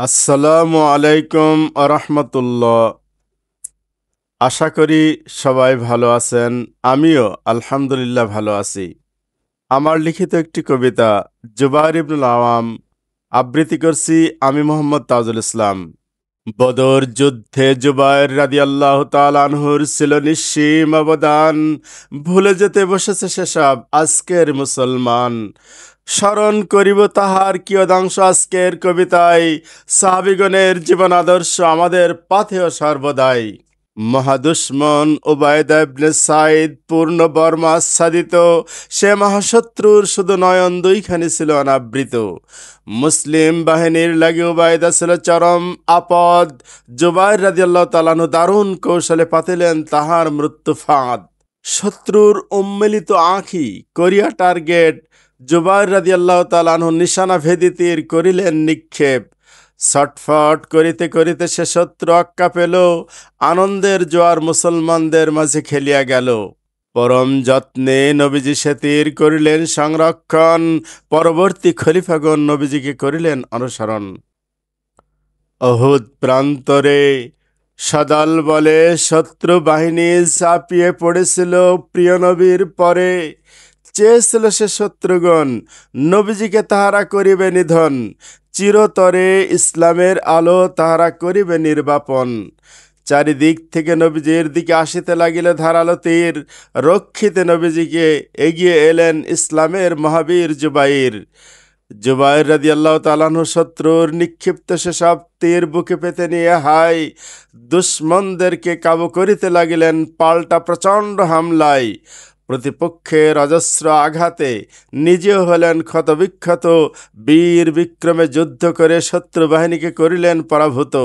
আসসালামু আলাইকুম আরহামতুল্লাহ। আশা করি সবাই ভালো আছেন। আমিও আলহামদুলিল্লাহ ভালো আছি। আমার লিখিত একটি কবিতা জুবাইর ইবনুল আওয়াম আবৃত্তি করছি আমি মোহাম্মদ তাজুল ইসলাম। বদর যুদ্ধে জুবাইর রাদিয়াল্লাহু তাআলা আনহুর ছিল নিঃসীম অবদান। ভুলে যেতে বসেছে সেসব আজকের মুসলমান। স্মরণ করিব তাহার কিয়দাংশ আজকের কবিতায়। সাহাবিগণের জীবন আদর্শ আমাদের পাথেয় সর্বদাই। মহাদুশ্মন উবায়দা ইবনে সাইদ পূর্ণ বর্ম আচ্ছাদিত। সে মহাশত্রুর শুধু নয়ন দুইখানি ছিল অনাবৃত। মুসলিম বাহিনীর লাগি উবায়দা ছিল চরম আপদ। জুবাইর রাদিয়াল্লাহু তাআলা আনহু দারুণ কৌশলে পাতিলেন তাহার মৃত্যু ফাঁদ। শত্রুর উন্মিলিত আঁখি করিয়া টার্গেট, জুবাইর রাদিয়াল্লাহু তাআলা আনহু নিশানা ভেদি তীর করিলেন নিক্ষেপ। ছটফট করিতে করিতে সে শত্রু আক্কা পেল। আনন্দের জোয়ার মুসলমানদের মাঝে খেলিয়া গেল। পরম যত্নে নবীজি সে তীর করিলেন সংরক্ষণ। পরবর্তী খলিফাগণ নবীজিকে করিলেন অনুসরণ। অহুদ প্রান্তরে সদল বলে শত্রু বাহিনী ঝাঁপিয়ে পড়েছিল প্রিয় নবীর পরে। চেয়েছিল সে শত্রুগণ নবীজিকে তাহারা করিবে নিধন। চিরতরে ইসলামের আলো তাহারা করিবে নির্বাপন। চারিদিক থেকে নবীজির দিকে আসিতে লাগিল ধারালো তীর। রক্ষিতে নবীজিকে এগিয়ে এলেন ইসলামের মহাবীর জুবাইর। জুবাইর রাদিয়াল্লাহু তাআলা আনহু শত্রুর নিক্ষিপ্ত সেসব তীর বুকে পেতে নিয়ে হাই দুশ্মনদেরকে কাবু করিতে লাগিলেন পাল্টা প্রচণ্ড হামলায়। প্রতিপক্ষের অজস্র আঘাতে নিজেও হলেন ক্ষতবিক্ষত। বীর বিক্রমে যুদ্ধ করে শত্রু বাহিনীকে করিলেন পরাভূত।